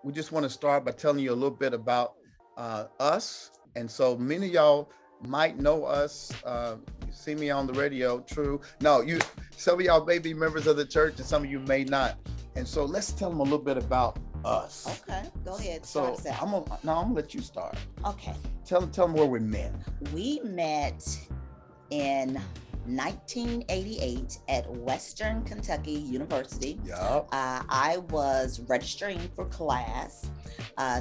we just want to start by telling you a little bit about us. And so many of y'all might know us. You see me on the radio, true. No, you. Some of y'all may be members of the church, and some of you may not. And so let's tell them a little bit about us. Okay, go ahead. So I'm gonna let you start. Okay. Tell them where we met. We met in 1988 at Western Kentucky University. Yep. I was registering for class.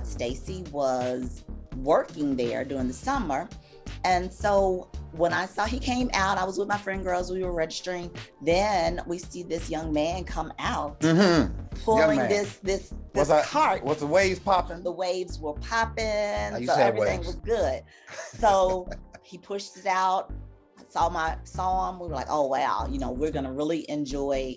Stacy was working there during the summer. And so when I saw he came out, I was with my friend girls, we were registering. Then we see this young man come out, pulling this cart. Was the waves popping? The waves were popping, so everything was good. So he pushed it out. Saw him. We were like, oh wow, we're gonna really enjoy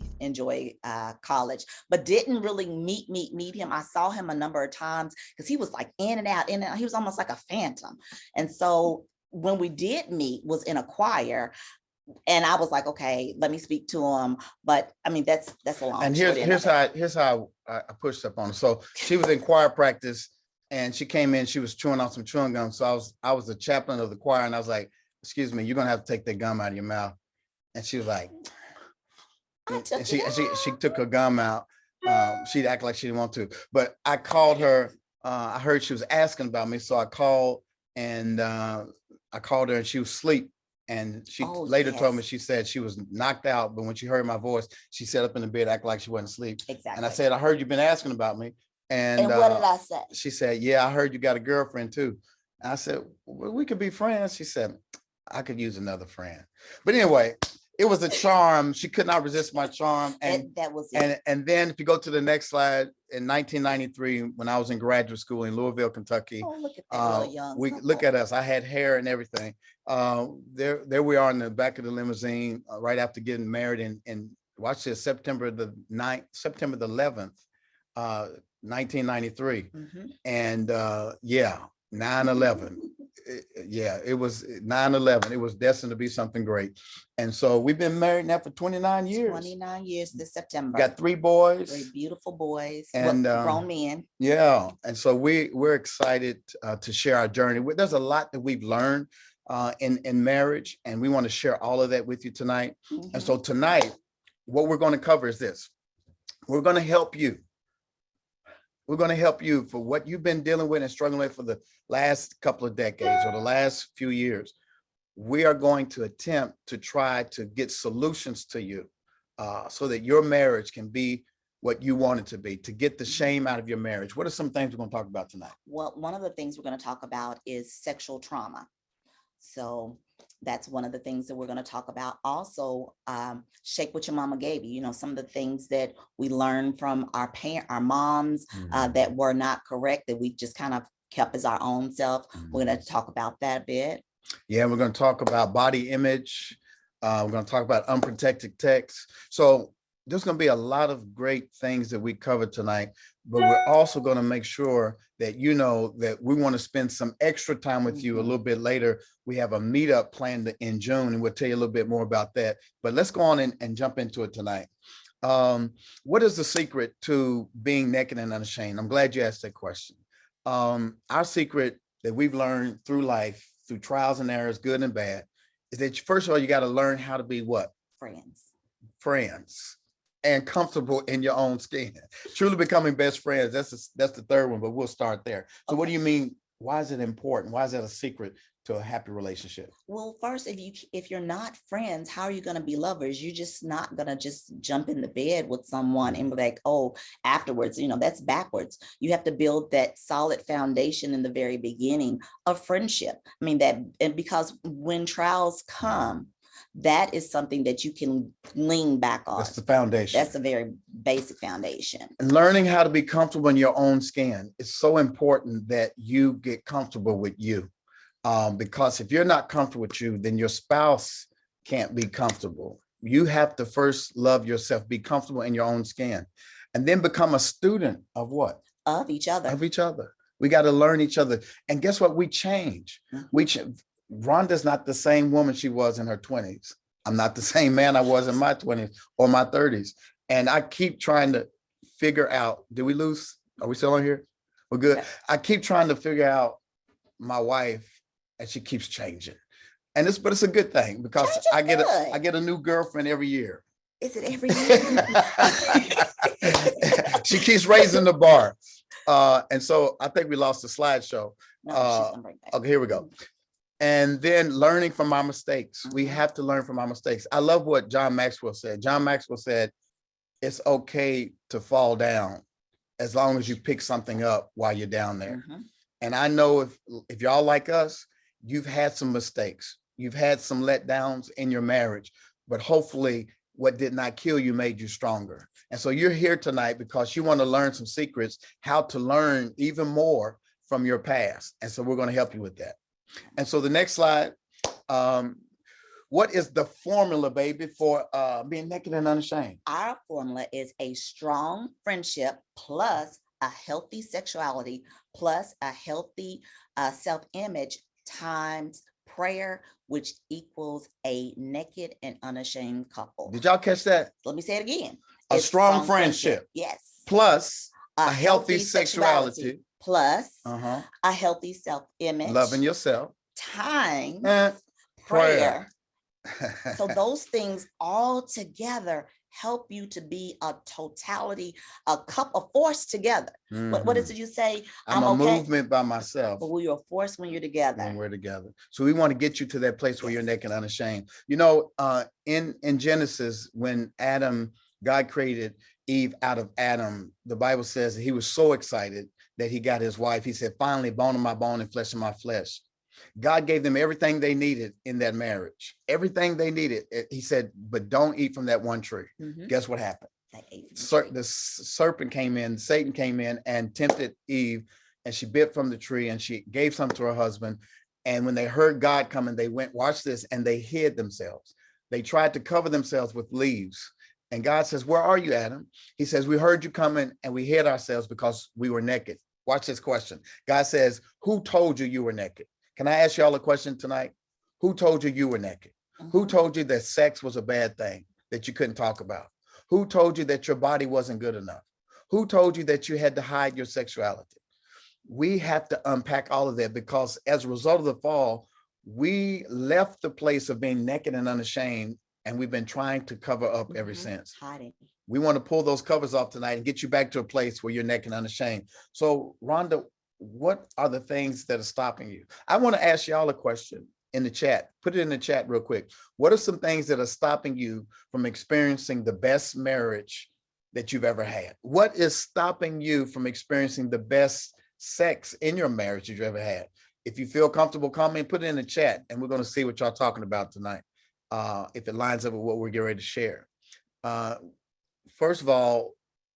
college, but didn't really meet him. I saw him a number of times because he was like in and out. He was almost like a phantom. And so when we did meet, was in a choir. And I was like, okay, let me speak to him. But I mean, that's a long. And here's how I pushed up on her. So she was in choir practice, and she came in. She was chewing on some chewing gum. So I was the chaplain of the choir, and I was like, excuse me, you're gonna have to take that gum out of your mouth. And she was like, and she took her gum out. She'd act like she didn't want to, but I called her. I heard she was asking about me, so I called and I called her, and she was asleep. And she later told me, she said she was knocked out, but when she heard my voice, she sat up in the bed, acting like she wasn't asleep. Exactly. And I said, I heard you've been asking about me. And what did I say? She said, yeah, I heard you got a girlfriend too. And I said, well, we could be friends. She said, I could use another friend. But anyway, it was a charm. She could not resist my charm. And that was it. And then if you go to the next slide, in 1993, when I was in graduate school in Louisville, Kentucky, look at that really young. Look at us. I had hair and everything. There we are in the back of the limousine right after getting married. And watch this, September the 11th, 1993. And 9/11. It was 9/11. It was destined to be something great. And so we've been married now for 29 years. 29 years this September. Got 3 boys. 3 beautiful boys. And grown men. Yeah. And so we're excited to share our journey. There's a lot that we've learned in marriage, and we want to share all of that with you tonight. And so tonight, what we're going to cover is this. We're going to help you. We're going to help you for what you've been dealing with and struggling with for the last couple of decades or the last few years. We are going to attempt to try to get solutions to you so that your marriage can be what you want it to be, to get the shame out of your marriage. What are some things we're going to talk about tonight? Well, one of the things we're going to talk about is sexual trauma. So that's one of the things that we're going to talk about. Also, shake what your mama gave you. Some of the things that we learned from our moms that were not correct, that we just kind of kept as our own self. We're going to talk about that a bit. Yeah, we're going to talk about body image. We're going to talk about unprotected text. So there's going to be a lot of great things that we cover tonight, but we're also going to make sure that you know that we want to spend some extra time with you a little bit later. We have a meetup planned in June, and we'll tell you a little bit more about that. But let's go on and jump into it tonight. What is the secret to being naked and unashamed? I'm glad you asked that question. Our secret that we've learned through life, through trials and errors, good and bad, is that first of all, you got to learn how to be what? Friends. And comfortable in your own skin. Truly becoming best friends. That's the third one, but we'll start there. So what do you mean? Why is it important? Why is that a secret to a happy relationship? Well, first, if you're not friends, how are you going to be lovers? You're just not going to just jump in the bed with someone and be like, oh, afterwards, that's backwards. You have to build that solid foundation in the very beginning of friendship. I mean, and because when trials come, that is something that you can lean back on. That's the foundation. That's a very basic foundation. And learning how to be comfortable in your own skin. It's so important that you get comfortable with you. Because if you're not comfortable with you, then your spouse can't be comfortable. You have to first love yourself, be comfortable in your own skin, and then become a student of what? Of each other. Of each other. We got to learn each other. And guess what? We change. Rhonda's not the same woman she was in her 20s. I'm not the same man I was in my 20s or my 30s. And I keep trying to figure out, did we lose? Are we still on here? We're good. Okay. I keep trying to figure out my wife, and she keeps changing. And but it's a good thing because Change is I get a new girlfriend every year. Is it every year? She keeps raising the bar. And so I think we lost the slideshow. No, she's gonna bring back. Okay, here we go. And then learning from our mistakes. We have to learn from our mistakes. I love what John Maxwell said. John Maxwell said, it's okay to fall down as long as you pick something up while you're down there. And I know if y'all like us, you've had some mistakes. You've had some letdowns in your marriage, but hopefully what did not kill you made you stronger. And so you're here tonight because you want to learn some secrets, how to learn even more from your past. And so we're going to help you with that. And so the next slide, what is the formula, baby, for being naked and unashamed? Our formula is a strong friendship plus a healthy sexuality plus a healthy self-image times prayer, which equals a naked and unashamed couple. Did y'all catch that? Let me say it again. A strong friendship. Yes. Plus a healthy sexuality. Plus a healthy self-image. Loving yourself. Times prayer. So those things all together help you to be a totality, a force together. What is it you say? I'm a okay. Movement by myself. But you're a force when you're together. When we're together. So we want to get you to that place where you're naked and unashamed. You know, in Genesis, when God created Eve out of Adam, the Bible says he was so excited that he got his wife. He said, finally, bone of my bone and flesh of my flesh. God gave them everything they needed in that marriage, everything they needed. He said, but don't eat from that one tree. Guess what happened? The serpent came in, Satan came in and tempted Eve, and she bit from the tree and she gave some to her husband. And when they heard God coming, they went, watch this, and they hid themselves. They tried to cover themselves with leaves. And God says, where are you, Adam? He says, we heard you coming and we hid ourselves because we were naked. Watch this question. God says, who told you you were naked? Can I ask y'all a question tonight? Who told you were naked? Who told you that sex was a bad thing that you couldn't talk about? Who told you that your body wasn't good enough? Who told you that you had to hide your sexuality? We have to unpack all of that because as a result of the fall, we left the place of being naked and unashamed, and we've been trying to cover up ever since. Hiding. We want to pull those covers off tonight and get you back to a place where you're naked and unashamed. So, Rhonda, what are the things that are stopping you? I want to ask y'all a question in the chat. Put it in the chat real quick. What are some things that are stopping you from experiencing the best marriage that you've ever had? What is stopping you from experiencing the best sex in your marriage that you've ever had? If you feel comfortable commenting, put it in the chat, and we're going to see what y'all talking about tonight. If it lines up with what we're getting ready to share. First of all,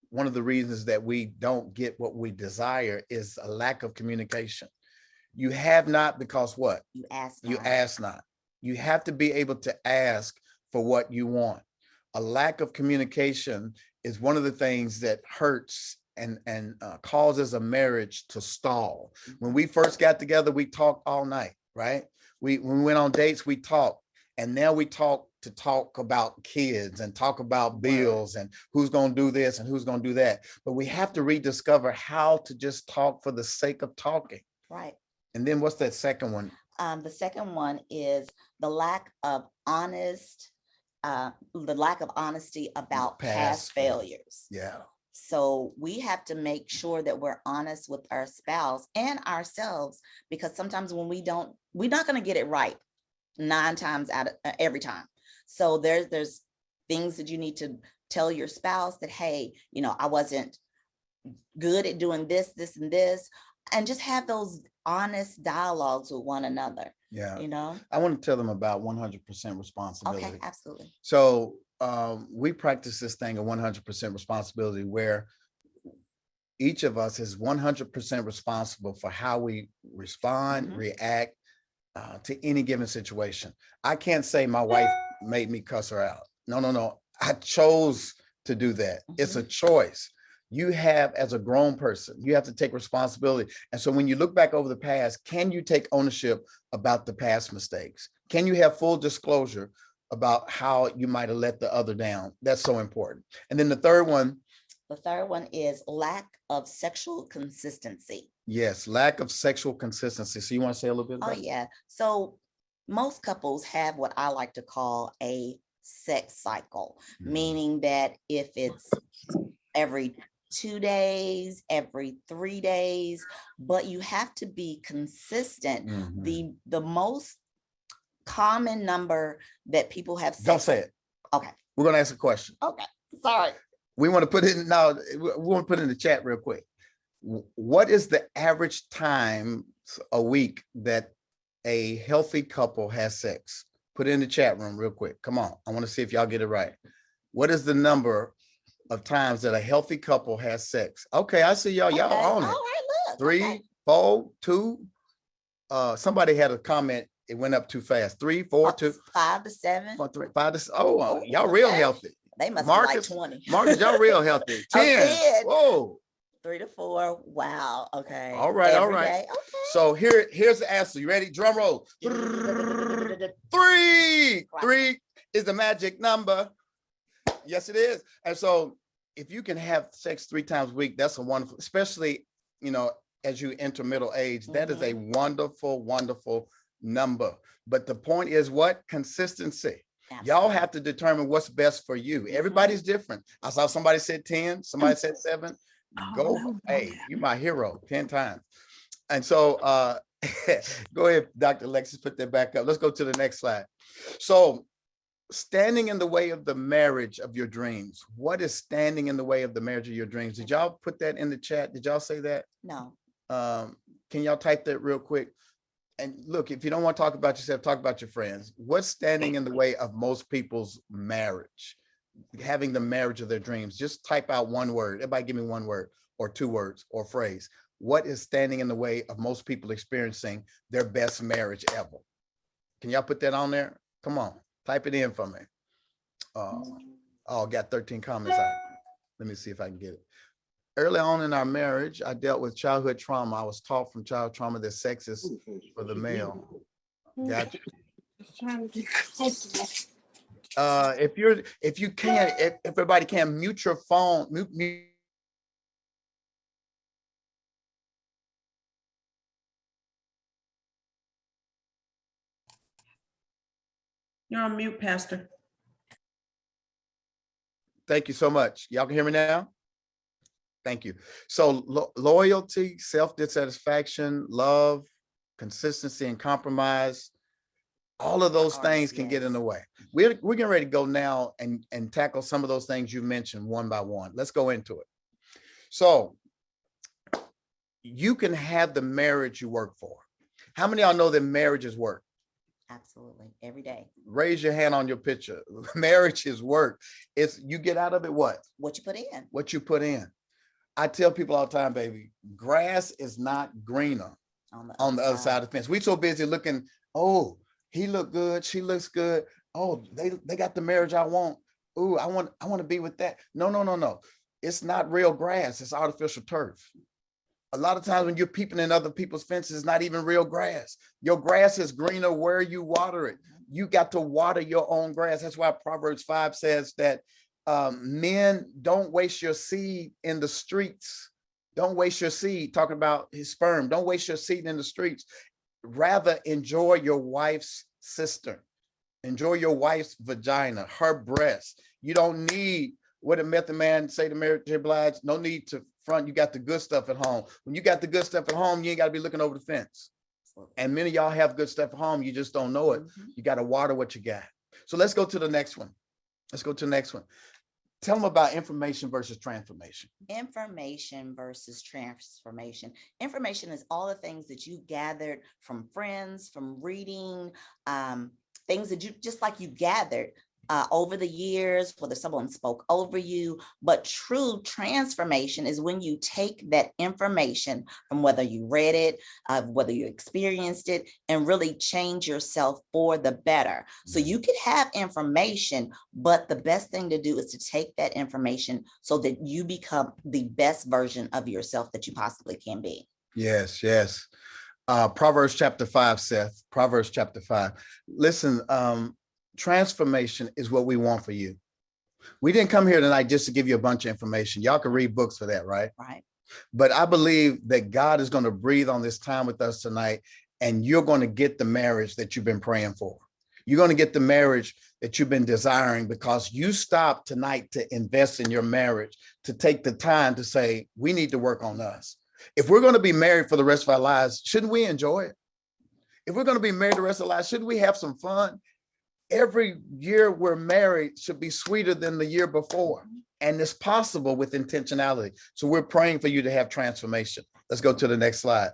one of the reasons that we don't get what we desire is a lack of communication. You have not because what? You ask not. You ask not. You have to be able to ask for what you want. A lack of communication is one of the things that hurts and causes a marriage to stall. When we first got together, we talked all night, right? When we went on dates, we talked. And now we talk about kids and talk about bills and who's going to do this and who's going to do that. But we have to rediscover how to just talk for the sake of talking. Right. And then what's that second one? The second one is the lack of honesty about past failures. Yeah. So we have to make sure that we're honest with our spouse and ourselves, because sometimes when we're not going to get it right 9 times out of every time. So there's things that you need to tell your spouse that, hey, I wasn't good at doing this, and this, and just have those honest dialogues with one another. Yeah. I want to tell them about 100% responsibility. Okay, absolutely. So we practice this thing of 100% responsibility, where each of us is 100% responsible for how we respond, react, to any given situation. I can't say my wife made me cuss her out. No. I chose to do that. It's a choice. You have, as a grown person, you have to take responsibility. And so when you look back over the past, can you take ownership about the past mistakes? Can you have full disclosure about how you might have let the other down? That's so important. And then the third one The third one is lack of sexual consistency. Yes, lack of sexual consistency. So you want to say a little bit Oh about yeah. So most couples have what I like to call a sex cycle, meaning that if it's every 2 days, every 3 days, but you have to be consistent. The most common number that people have sex. Don't say it. Okay. We're going to ask a question. Okay. Sorry. We want to put it in now. We want to put it in the chat real quick. What is the average time a week that a healthy couple has sex? Put it in the chat room real quick. Come on. I want to see if y'all get it right. What is the number of times that a healthy couple has sex? Okay, I see y'all. Y'all on it. All right, look. 3, 4, 2. Somebody had a comment. It went up too fast. 3, 4, 2. 5 to 7. 4, 3, 5 to. Oh, y'all real healthy. They must Marcus, be like 20. Marcus, y'all real healthy. 10. Whoa. 3 to 4. Wow. Okay. All right. Every All right. day. Okay. So here's the answer. You ready? Drum roll. 3. 3 is the magic number. Yes, it is. And so if you can have sex 3 times a week, that's a wonderful, especially, as you enter middle age, that is a wonderful, wonderful number. But the point is what? Consistency. Absolutely. Y'all have to determine what's best for you. Everybody's different. I saw somebody said 10, somebody said 7. Hey, you my hero 10 times. And so go ahead, Dr. Alexis, put that back up. Let's go to the next slide. So standing in the way of the marriage of your dreams. What is standing in the way of the marriage of your dreams? Did y'all put that in the chat? Did y'all say that? No. Can y'all type that real quick? And look, if you don't want to talk about yourself, talk about your friends. What's standing in the way of most people's marriage, having the marriage of their dreams? Just type out one word. Everybody give me one word or 2 words or phrase. What is standing in the way of most people experiencing their best marriage ever? Can y'all put that on there? Come on, type it in for me. Got 13 comments. Let me see if I can get it. Early on in our marriage, I dealt with childhood trauma. I was taught from childhood trauma that sex is for the male. Gotcha. If everybody can mute your phone, mute. You're on mute, Pastor. Thank you so much. Y'all can hear me now? Thank you. So loyalty, self-dissatisfaction, love, consistency, and compromise, all of those things can get in the way. We're getting ready to go now and tackle some of those things you mentioned one by one. Let's go into it. So you can have the marriage you work for. How many of y'all know that marriage is work? Absolutely. Every day. Raise your hand on your picture. Marriage is work. It's you get out of it what? What you put in. What you put in. I tell people all the time, baby, grass is not greener on the other side of the fence. We so busy looking, oh, he look good, she looks good. Oh, they got the marriage I want. Ooh, I want to be with that. No. It's not real grass, it's artificial turf. A lot of times when you're peeping in other people's fences, it's not even real grass. Your grass is greener where you water it. You got to water your own grass. That's why Proverbs 5 says that men, don't waste your seed in the streets. Don't waste your seed, talking about his sperm. Don't waste your seed in the streets. Rather enjoy your wife's cistern. Enjoy your wife's vagina, her breast. You don't need, what did Method Man say to Mary J. Blige? No need to front. You got the good stuff at home. When you got the good stuff at home, you ain't got to be looking over the fence. And many of y'all have good stuff at home. You just don't know it. You got to water what you got. So let's go to the next one. Tell them about information versus transformation. Information versus transformation. Information is all the things that you gathered from friends, from reading, things that you just like you gathered over the years, whether someone spoke over you. But true transformation is when you take that information from whether you read it, whether you experienced it, and really change yourself for the better. So you could have information, but the best thing to do is to take that information so that you become the best version of yourself that you possibly can be. Yes. Proverbs chapter 5, Seth. Proverbs chapter 5. Listen, transformation is what we want for you. We didn't come here tonight just to give you a bunch of information. Y'all can read books for that, right? Right. But I believe that God is going to breathe on this time with us tonight, and you're going to get the marriage that you've been praying for. You're going to get the marriage that you've been desiring because you stopped tonight to invest in your marriage, to take the time to say, we need to work on us. If we're going to be married for the rest of our lives, shouldn't we enjoy it? If we're going to be married the rest of our lives, shouldn't we have some fun? Every year we're married should be sweeter than the year before. And it's possible with intentionality. So we're praying for you to have transformation. Let's go to the next slide.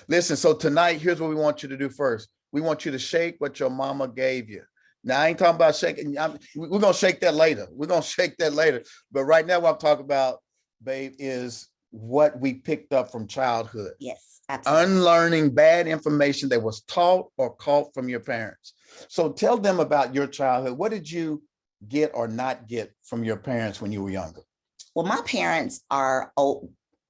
Listen, so tonight, here's what we want you to do first. We want you to shake what your mama gave you. Now, I ain't talking about shaking. We're going to shake that later. We're going to shake that later. But right now, what I'm talking about, babe, is what we picked up from childhood. Yes, absolutely. Unlearning bad information that was taught or caught from your parents. So tell them about your childhood. What did you get or not get from your parents when you were younger? Well, my parents are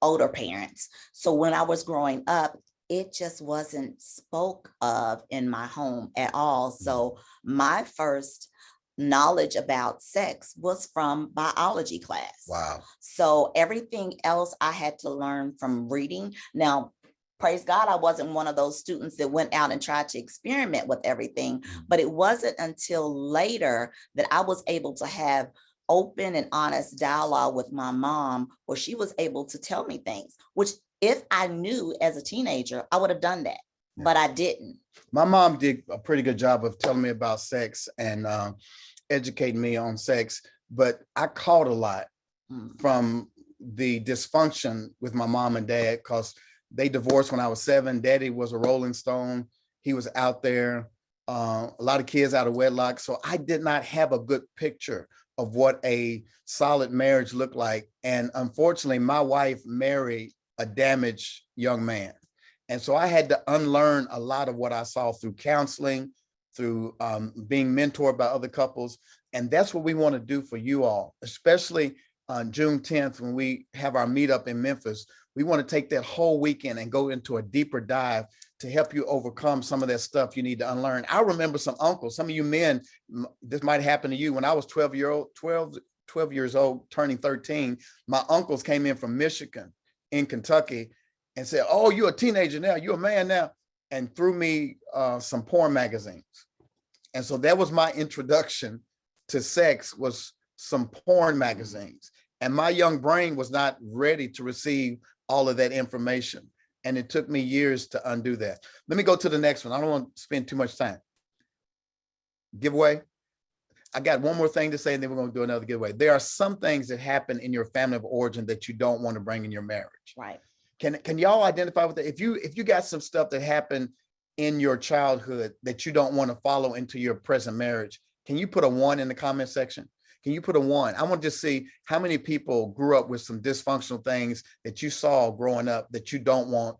older parents. So when I was growing up, it just wasn't spoke of in my home at all. So my first knowledge about sex was from biology class. Wow. So everything else I had to learn from reading. Now, praise God, I wasn't one of those students that went out and tried to experiment with everything, but it wasn't until later that I was able to have open and honest dialogue with my mom, where she was able to tell me things, which if I knew as a teenager, I would have done that, but I didn't. My mom did a pretty good job of telling me about sex and educating me on sex, but I caught a lot from the dysfunction with my mom and dad because they divorced when I was 7. Daddy was a Rolling Stone. He was out there, a lot of kids out of wedlock. So I did not have a good picture of what a solid marriage looked like. And unfortunately, my wife married a damaged young man. And so I had to unlearn a lot of what I saw through counseling, through being mentored by other couples. And that's what we want to do for you all, especially on June 10th, when we have our meetup in Memphis. We want to take that whole weekend and go into a deeper dive to help you overcome some of that stuff you need to unlearn. I remember some uncles, some of you men, this might happen to you. When I was 12 years old, turning 13, my uncles came in from Michigan, in Kentucky, and said, oh, you're a teenager now, you're a man now, and threw me some porn magazines. And so that was my introduction to sex, was some porn magazines. And my young brain was not ready to receive all of that information. And it took me years to undo that. Let me go to the next one. I don't want to spend too much time. Giveaway. I got one more thing to say, and then we're going to do another giveaway. There are some things that happen in your family of origin that you don't want to bring in your marriage. Right. Can y'all identify with that? If you got some stuff that happened in your childhood that you don't want to follow into your present marriage, can you put a 1 in the comment section? Can you put a 1? I want to just see how many people grew up with some dysfunctional things that you saw growing up that you don't want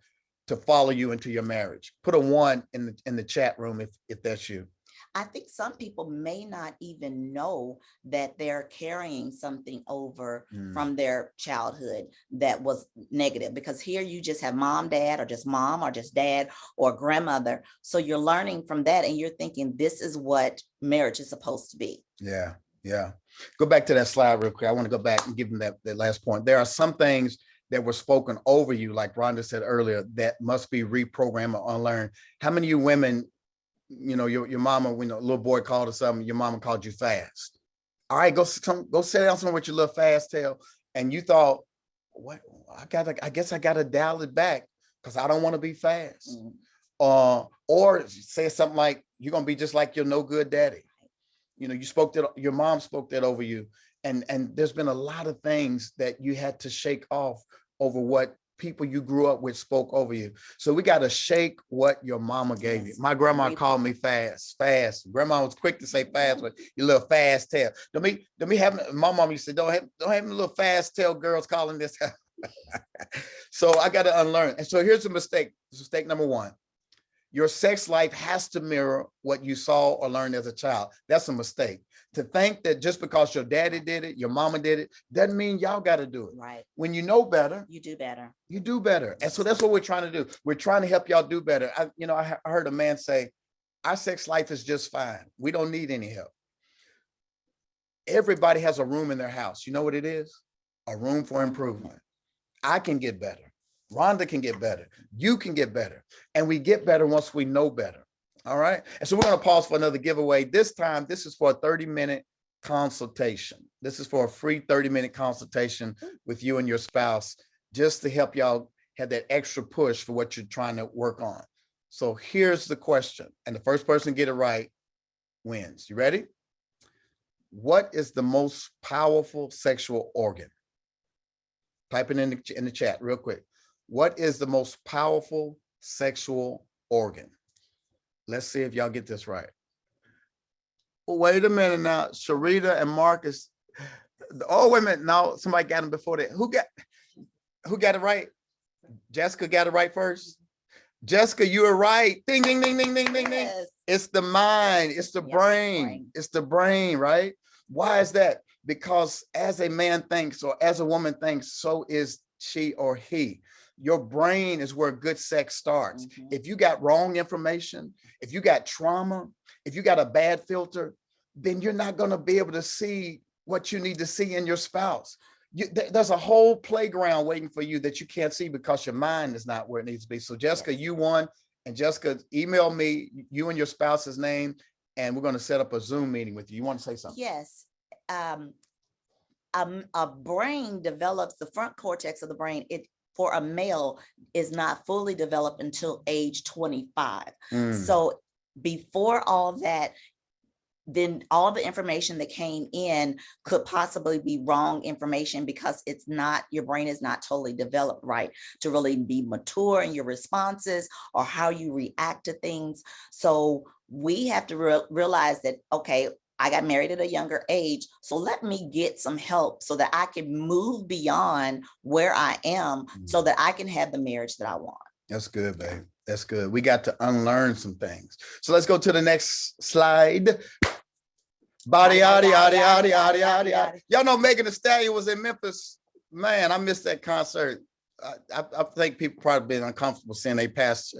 to follow you into your marriage. Put a 1 in the chat room if that's you. I think some people may not even know that they're carrying something over from their childhood that was negative, because here you just have mom, dad, or just mom, or just dad, or grandmother. So you're learning from that and you're thinking this is what marriage is supposed to be. Yeah. Yeah. Go back to that slide real quick. I want to go back and give them that last point. There are some things that were spoken over you, like Rhonda said earlier, that must be reprogrammed or unlearned. How many of you women, you know, your mama, when a little boy called or something, your mama called you fast? All right, go sit down somewhere with your little fast tail. And you thought, what? I guess I gotta dial it back because I don't want to be fast. Or say something like, you're gonna be just like your no good daddy. You know, your mom spoke that over you. And there's been a lot of things that you had to shake off over what people you grew up with spoke over you. So we got to shake what your mama gave you. My grandma called me fast. Grandma was quick to say fast, but you little fast tail. Don't me have, my mom used to say, don't have little fast tail girls calling this. So I got to unlearn. And so here's a mistake. Mistake number 1. Your sex life has to mirror what you saw or learned as a child. That's a mistake. To think that just because your daddy did it, your mama did it, doesn't mean y'all got to do it. Right. When you know better, you do better. You do better. And so that's what we're trying to do. We're trying to help y'all do better. I heard a man say, our sex life is just fine. We don't need any help. Everybody has a room in their house. You know what it is? A room for improvement. I can get better. Rhonda can get better. You can get better. And we get better once we know better. All right. And so we're going to pause for another giveaway. This time, this is for a 30-minute consultation. This is for a free 30-minute consultation with you and your spouse, just to help y'all have that extra push for what you're trying to work on. So here's the question. And the first person to get it right wins. You ready? What is the most powerful sexual organ? Type it in the chat real quick. What is the most powerful sexual organ? Let's see if y'all get this right. Wait a minute now. Sharita and Marcus. Oh, wait a minute. No, somebody got them before that. Who got it right? Jessica got it right first. Jessica, you were right. Ding, ding, ding, ding, ding, ding, ding. Yes. It's the mind. It's the brain. It's the brain, right? Why is that? Because as a man thinks or as a woman thinks, so is she or he. Your brain is where good sex starts. Mhm. If you got wrong information, if you got trauma, if you got a bad filter, then you're not going to be able to see what you need to see in your spouse. There's a whole playground waiting for you that you can't see because your mind is not where it needs to be. So Jessica, Yes. you won. And Jessica, email me you and your spouse's name, and we're going to set up a Zoom meeting with you. You want to say something? Yes. A brain develops, the front cortex of the brain, it for a male is not fully developed until age 25. So before all that, then all the information that came in could possibly be wrong information, because it's not, your brain is not totally developed right to really be mature in your responses or how you react to things. So we have to realize that, okay, I got married at a younger age, so let me get some help so that I can move beyond where I am so that I can have the marriage that I want. That's good, babe. That's good. We got to unlearn some things. So let's go to the next slide. Body, yaddy, yaddy, yaddy, yaddy, yaddy, yaddy. Y'all know Megan Thee Stallion was in Memphis. Man, I missed that concert. I think people probably been uncomfortable seeing they passed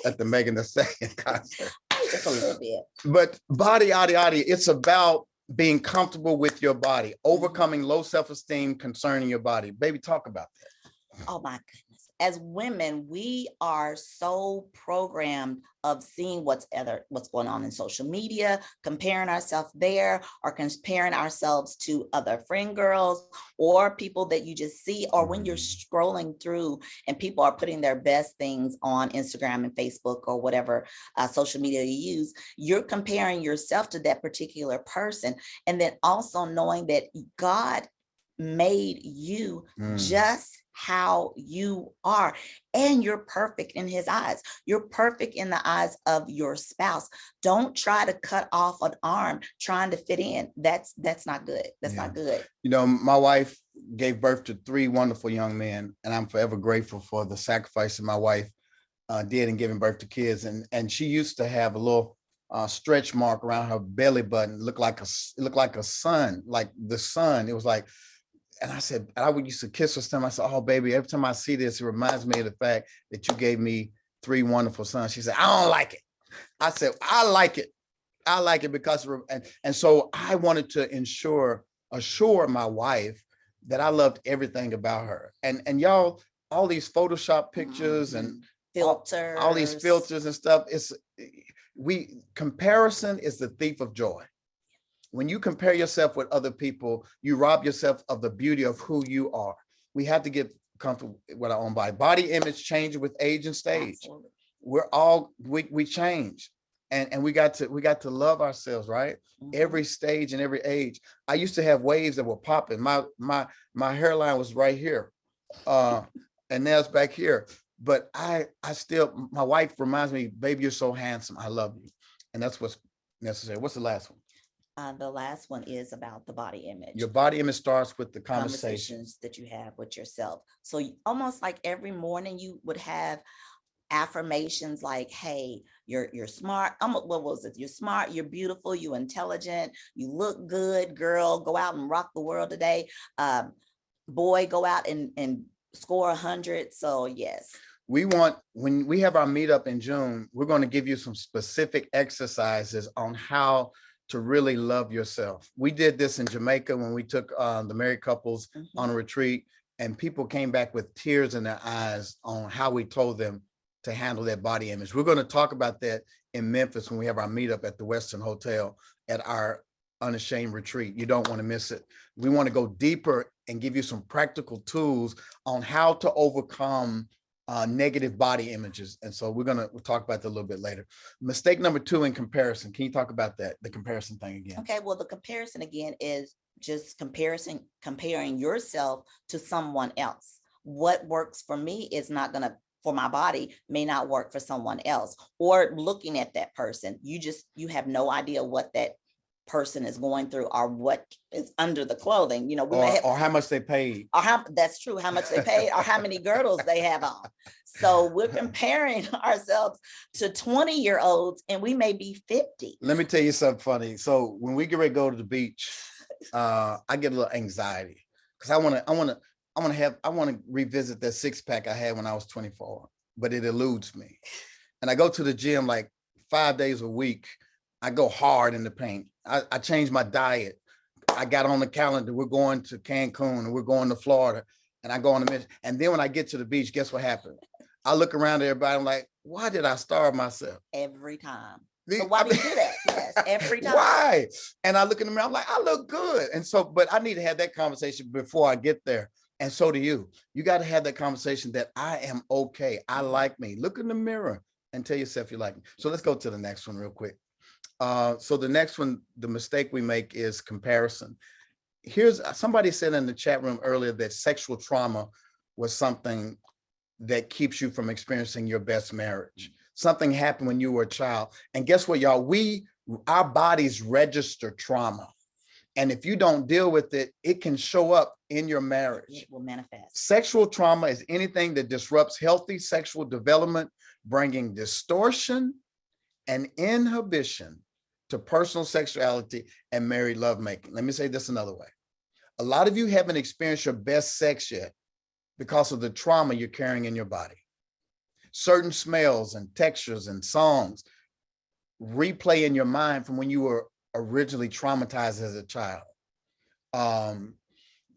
at the Megan Thee Stallion concert. Just a little bit. But body, yaddy, yaddy, it's about being comfortable with your body, overcoming low self-esteem concerning your body. Baby, talk about that. Oh my goodness. As women, we are so programmed of seeing what's going on in social media, comparing ourselves there, or comparing ourselves to other friend girls or people that you just see, or when you're scrolling through and people are putting their best things on Instagram and Facebook or whatever social media you use, you're comparing yourself to that particular person. And then also knowing that God made you just how you are, and you're perfect in his eyes. You're perfect in the eyes of your spouse. Don't try to cut off an arm trying to fit in. That's not good. That's not good. You know, my wife gave birth to 3 wonderful young men, and I'm forever grateful for the sacrifice that my wife did in giving birth to kids. And she used to have a little stretch mark around her belly button. It looked like a sun, like the sun. It was like, and I said, I would used to kiss her stomach. I said, oh, baby, every time I see this, it reminds me of the fact that you gave me 3 wonderful sons. She said, I don't like it. I said, I like it. I like it because, and so I wanted to assure my wife that I loved everything about her. And y'all, all these Photoshop pictures and filters, all these filters and stuff, comparison is the thief of joy. When you compare yourself with other people, you rob yourself of the beauty of who you are. We have to get comfortable with our own body. Body image changes with age and stage. Absolutely. We change, and we got to love ourselves, right? Every stage and every age. I used to have waves that were popping. My hairline was right here, and now it's back here. But I still, my wife reminds me, baby, you're so handsome. I love you, and that's what's necessary. What's the last one? The last one is about the body image. Your body image starts with the conversations that you have with yourself. So almost like every morning you would have affirmations like, hey, you're smart. What was it? You're smart, you're beautiful, you're intelligent, you look good, girl, go out and rock the world today. Boy, go out and score 100. So yes. When we have our meetup in June, we're going to give you some specific exercises on how to really love yourself. We did this in Jamaica when we took the married couples on a retreat, and people came back with tears in their eyes on how we told them to handle their body image. We're going to talk about that in Memphis when we have our meetup at the Western Hotel at our Unashamed retreat. You don't want to miss it. We want to go deeper and give you some practical tools on how to overcome negative body images. And so we'll talk about that a little bit later. Mistake number 2 in comparison. Can you talk about that? The comparison thing again. Okay, well, the comparison again is just comparing yourself to someone else. What works for me is not going to, for my body, may not work for someone else. Or looking at that person, you have no idea what that person is going through or what is under the clothing. You know, or how much they paid. Or that's true, how much they paid or how many girdles they have on. So we're comparing ourselves to 20-year-olds and we may be 50. Let me tell you something funny. So when we get ready to go to the beach, I get a little anxiety because I want to revisit that 6-pack I had when I was 24, but it eludes me. And I go to the gym like 5 days a week. I go hard in the paint. I changed my diet. I got on the calendar. We're going to Cancun and we're going to Florida. And I go on a mission. And then when I get to the beach, guess what happened? I look around at everybody. I'm like, why did I starve myself? Every time. So why do you do that? Yes, every time. Why? And I look in the mirror. I'm like, I look good. And so, but I need to have that conversation before I get there. And so do you. You got to have that conversation that I am okay. I like me. Look in the mirror and tell yourself you like me. So let's go to the next one real quick. So the next one, the mistake we make is comparison. Here's somebody said in the chat room earlier that sexual trauma was something that keeps you from experiencing your best marriage. Something happened when you were a child. And guess what, y'all? Our bodies register trauma. And if you don't deal with it, it can show up in your marriage. It will manifest. Sexual trauma is anything that disrupts healthy sexual development, bringing distortion and inhibition to personal sexuality and married lovemaking. Let me say this another way. A lot of you haven't experienced your best sex yet because of the trauma you're carrying in your body. Certain smells and textures and songs replay in your mind from when you were originally traumatized as a child.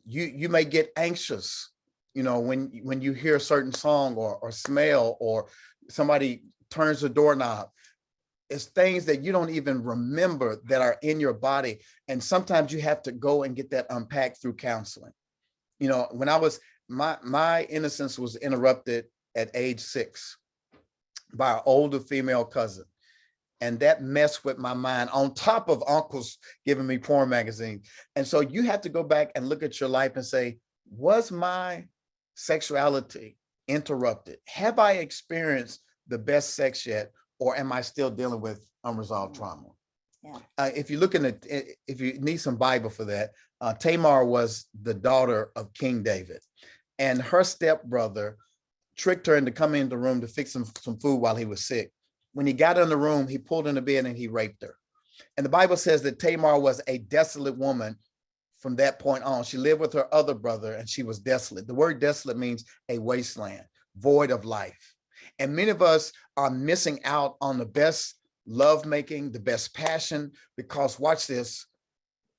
You may get anxious, you know, when you hear a certain song or smell or somebody turns the doorknob. It's things that you don't even remember that are in your body. And sometimes you have to go and get that unpacked through counseling. You know, when I was, my innocence was interrupted at age 6 by an older female cousin. And that messed with my mind on top of uncles giving me porn magazines. And so you have to go back and look at your life and say, was my sexuality interrupted? Have I experienced the best sex yet? Or am I still dealing with unresolved trauma? Yeah. If you need some Bible for that, Tamar was the daughter of King David, and her stepbrother tricked her into coming into the room to fix some food while he was sick. When he got in the room, he pulled in the bed and he raped her. And the Bible says that Tamar was a desolate woman from that point on. She lived with her other brother and she was desolate. The word desolate means a wasteland, void of life. And many of us are missing out on the best lovemaking, the best passion, because watch this,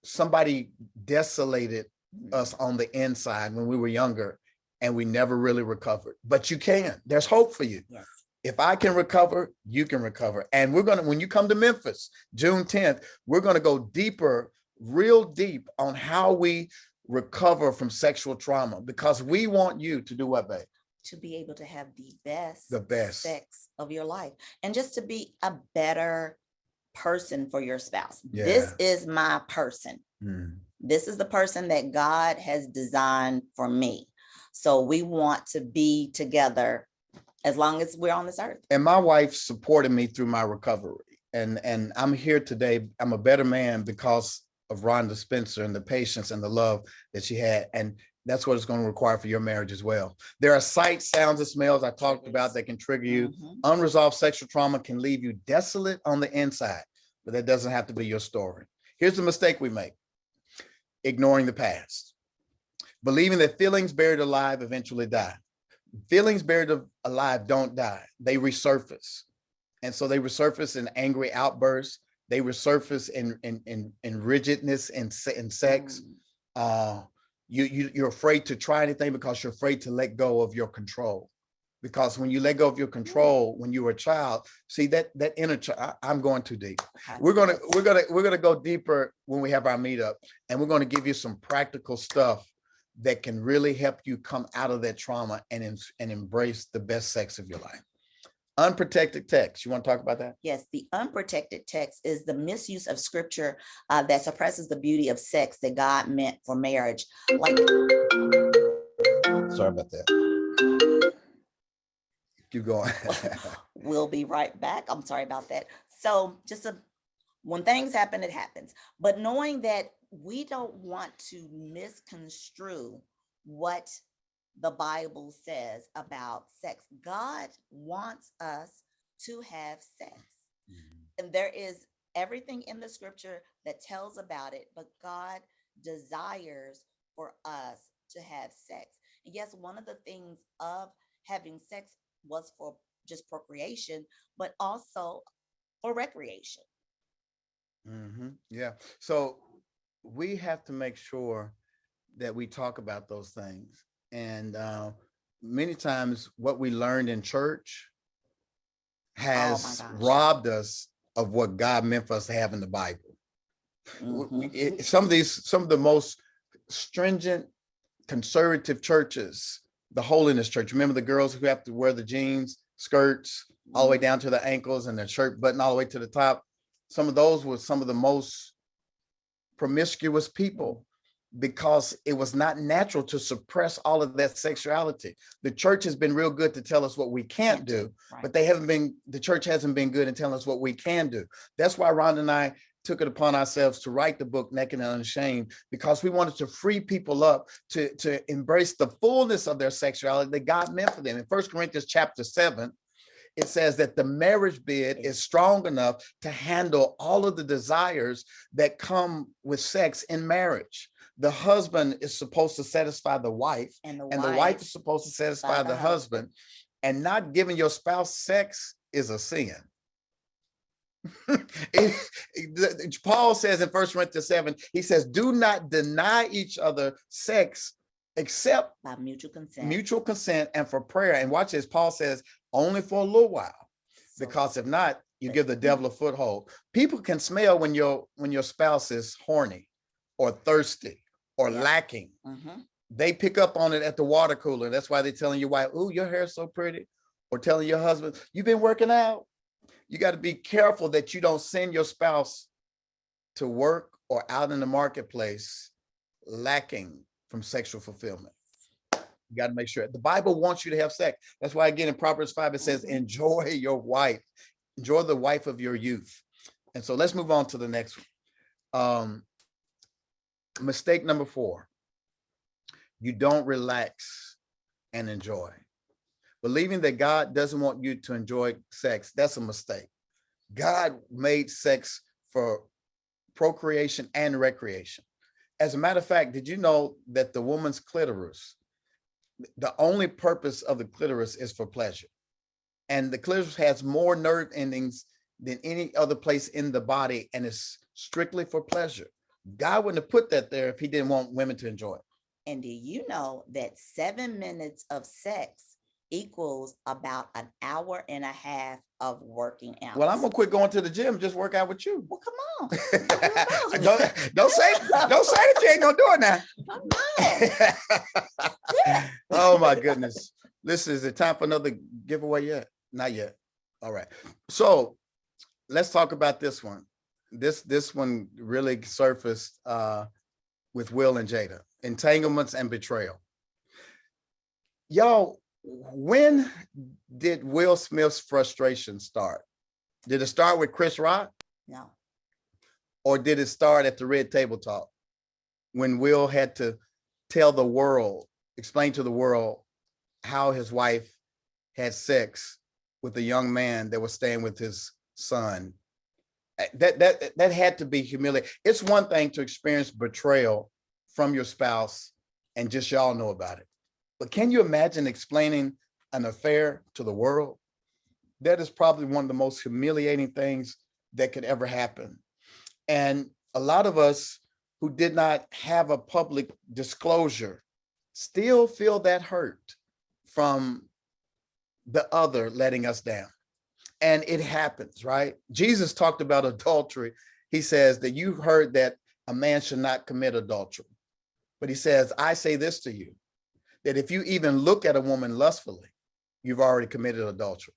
somebody desolated us on the inside when we were younger and we never really recovered. But you can. There's hope for you. Yes. If I can recover, you can recover. And we're going to, when you come to Memphis, June 10th, we're going to go deeper, real deep on how we recover from sexual trauma, because we want you to do what, babe? To be able to have the best sex of your life and just to be a better person for your spouse. Yeah. This is my person. This is the person that God has designed for me. So we want to be together as long as we're on this earth. And my wife supported me through my recovery. And I'm here today. I'm a better man because of Rhonda Spencer and the patience and the love that she had. And that's what it's going to require for your marriage as well. There are sights, sounds, and smells I talked about that can trigger you. Unresolved sexual trauma can leave you desolate on the inside, but that doesn't have to be your story. Here's the mistake we make: ignoring the past, believing that feelings buried alive eventually die. Feelings buried alive don't die, they resurface. And so they resurface in angry outbursts, they resurface in rigidness and in sex. You're afraid to try anything because you're afraid to let go of your control. Because when you let go of your control, when you were a child, see that inner child. I'm going too deep. Okay. We're gonna go deeper when we have our meetup, and we're gonna give you some practical stuff that can really help you come out of that trauma and embrace the best sex of your life. Unprotected text. You want to talk about that? Yes, the unprotected text is the misuse of scripture that suppresses the beauty of sex that God meant for marriage. Like, sorry about that. Keep going. we'll be right back. I'm sorry about that. So when things happen, it happens. But knowing that we don't want to misconstrue what the Bible says about sex. God wants us to have sex. And there is everything in the scripture that tells about it, but God desires for us to have sex. And yes, one of the things of having sex was for just procreation, but also for recreation. Yeah. So we have to make sure that we talk about those things. And many times what we learned in church has robbed us of what God meant for us to have in the Bible. Some of the most stringent conservative churches, the holiness church. Remember the girls who have to wear the jeans, skirts all the way down to the ankles and their shirt button all the way to the top. Some of those were some of the most promiscuous people because it was not natural to suppress all of that sexuality. The church has been real good to tell us what we can't do, but the church hasn't been good in telling us what we can do. That's why Rhonda and I took it upon ourselves to write the book Naked and Unashamed, because we wanted to free people up to embrace the fullness of their sexuality that God meant for them. In 1 Corinthians chapter 7, it says that the marriage bed is strong enough to handle all of the desires that come with sex in marriage. The husband is supposed to satisfy the wife, and the wife is supposed to satisfy the husband. And not giving your spouse sex is a sin. Paul says in 1 Corinthians 7, he says, do not deny each other sex except by mutual consent and for prayer. And watch this, Paul says, only for a little while, because if not, you give the devil a foothold. People can smell when your spouse is horny or thirsty or lacking. They pick up on it at the water cooler. That's why they're telling your wife, "Ooh, your hair is so pretty," or telling your husband, "You've been working out." You got to be careful that you don't send your spouse to work or out in the marketplace lacking from sexual fulfillment. You got to make sure. The Bible wants you to have sex. That's why, again, in Proverbs 5, it says, enjoy your wife. Enjoy the wife of your youth. And so let's move on to the next one. Mistake number 4. You don't relax and enjoy. Believing that God doesn't want you to enjoy sex, that's a mistake. God made sex for procreation and recreation. As a matter of fact, did you know that the woman's clitoris, the only purpose of the clitoris is for pleasure? And the clitoris has more nerve endings than any other place in the body, and it's strictly for pleasure. God wouldn't have put that there if he didn't want women to enjoy it. And do you know that 7 minutes of sex equals about an hour and a half of working out? Well, I'm gonna quit going to the gym, just work out with you. Well, come on. don't say that you ain't gonna do it now. I'm not. Oh my goodness. Listen, is it time for another giveaway yet? Not yet. All right. So let's talk about this one. This one really surfaced with Will and Jada. Entanglements and betrayal. Y'all, when did Will Smith's frustration start? Did it start with Chris Rock? No. Or did it start at the Red Table Talk when Will had to tell the world, explain to the world how his wife had sex with a young man that was staying with his son? That had to be humiliating. It's one thing to experience betrayal from your spouse and just y'all know about it. But can you imagine explaining an affair to the world? That is probably one of the most humiliating things that could ever happen And a lot of us who did not have a public disclosure still feel that hurt from the other letting us down. And it happens, right? Jesus talked about adultery. He says that you heard that a man should not commit adultery. But he says, I say this to you, that if you even look at a woman lustfully, you've already committed adultery.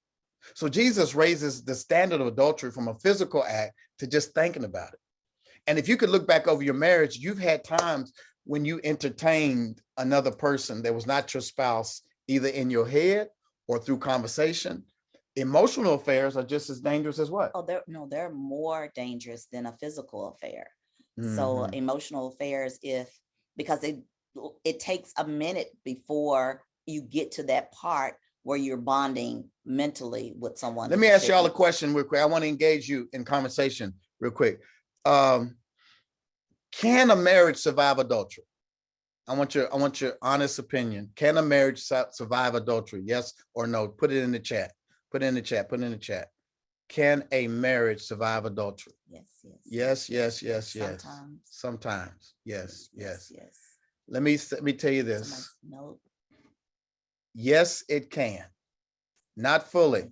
So Jesus raises the standard of adultery from a physical act to just thinking about it. And if you could look back over your marriage, you've had times when you entertained another person that was not your spouse, either in your head or through conversation. Emotional affairs are just as dangerous as what? Oh, they're more dangerous than a physical affair. Mm-hmm. So emotional affairs, because it takes a minute before you get to that part where you're bonding mentally with someone. Let me ask y'all a question real quick. I want to engage you in conversation real quick. Can a marriage survive adultery? I want your honest opinion. Can a marriage survive adultery? Yes or no? Put it in the chat. Put it in the chat. Put it in the chat. Can a marriage survive adultery? Yes. Sometimes. Yes. Let me tell you this. No. Yes, it can. Not fully.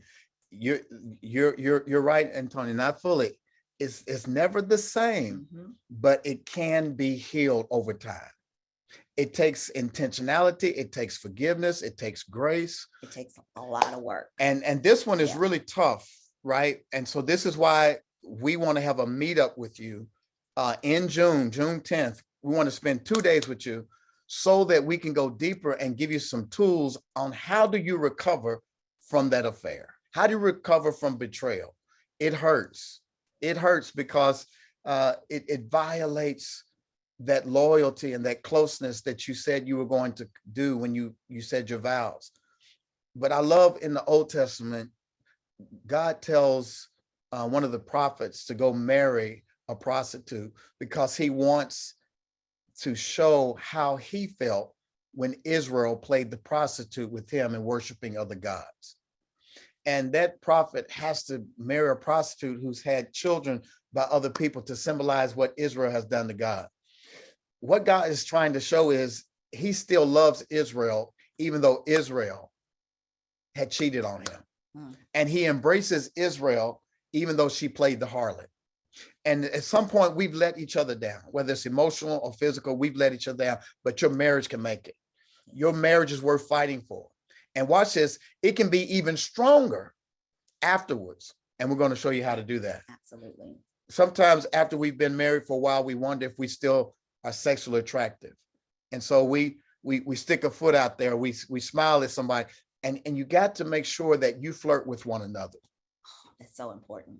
You're right, Antonio. Not fully. It's never the same, but it can be healed over time. It takes intentionality. It takes forgiveness. It takes grace. It takes a lot of work. And this one is really tough, right? And so this is why we want to have a meetup with you in June 10th. We want to spend 2 days with you so that we can go deeper and give you some tools on how do you recover from that affair? How do you recover from betrayal? It hurts. It hurts because it violates that loyalty and that closeness that you said you were going to do when you said your vows. But I love in the Old Testament, God tells one of the prophets to go marry a prostitute because he wants to show how he felt when Israel played the prostitute with him and worshiping other gods. And that prophet has to marry a prostitute who's had children by other people to symbolize what Israel has done to God. What God is trying to show is he still loves Israel, even though Israel had cheated on him. And he embraces Israel, even though she played the harlot. And at some point, we've let each other down, whether it's emotional or physical, we've let each other down, but your marriage can make it. Your marriage is worth fighting for. And watch this, it can be even stronger afterwards. And we're going to show you how to do that. Absolutely. Sometimes after we've been married for a while, we wonder if we still are sexually attractive. And so we stick a foot out there, we smile at somebody, and you got to make sure that you flirt with one another. That's so important.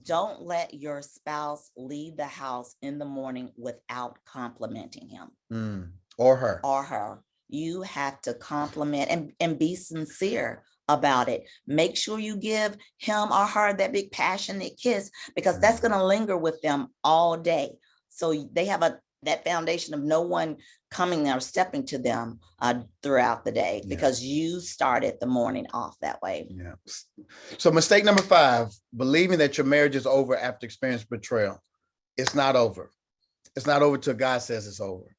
Don't let your spouse leave the house in the morning without complimenting him. Or her. Or her. You have to compliment and be sincere about it. Make sure you give him or her that big passionate kiss, because that's going to linger with them all day. So they have that foundation of no one coming or stepping to them throughout the day, because you started the morning off that way. Yeah. So mistake number 5, believing that your marriage is over after experiencing betrayal. It's not over. It's not over till God says it's over.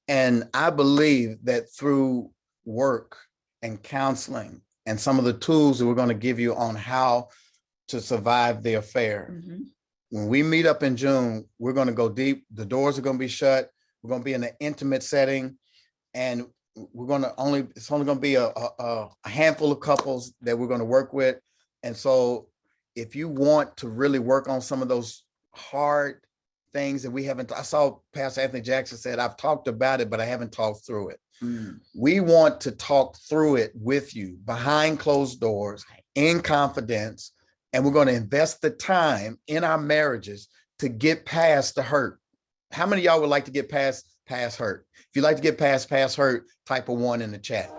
And I believe that through work and counseling and some of the tools that we're going to give you on how to survive the affair. When we meet up in June, we're going to go deep. The doors are going to be shut. We're going to be in an intimate setting, and it's only going to be a handful of couples that we're going to work with. And so if you want to really work on some of those hard things that we haven't, I saw Pastor Anthony Jackson said, I've talked about it, but I haven't talked through it. We want to talk through it with you behind closed doors in confidence. And we're going to invest the time in our marriages to get past the hurt. How many of y'all would like to get past hurt? If you'd like to get past hurt, type a 1 in the chat.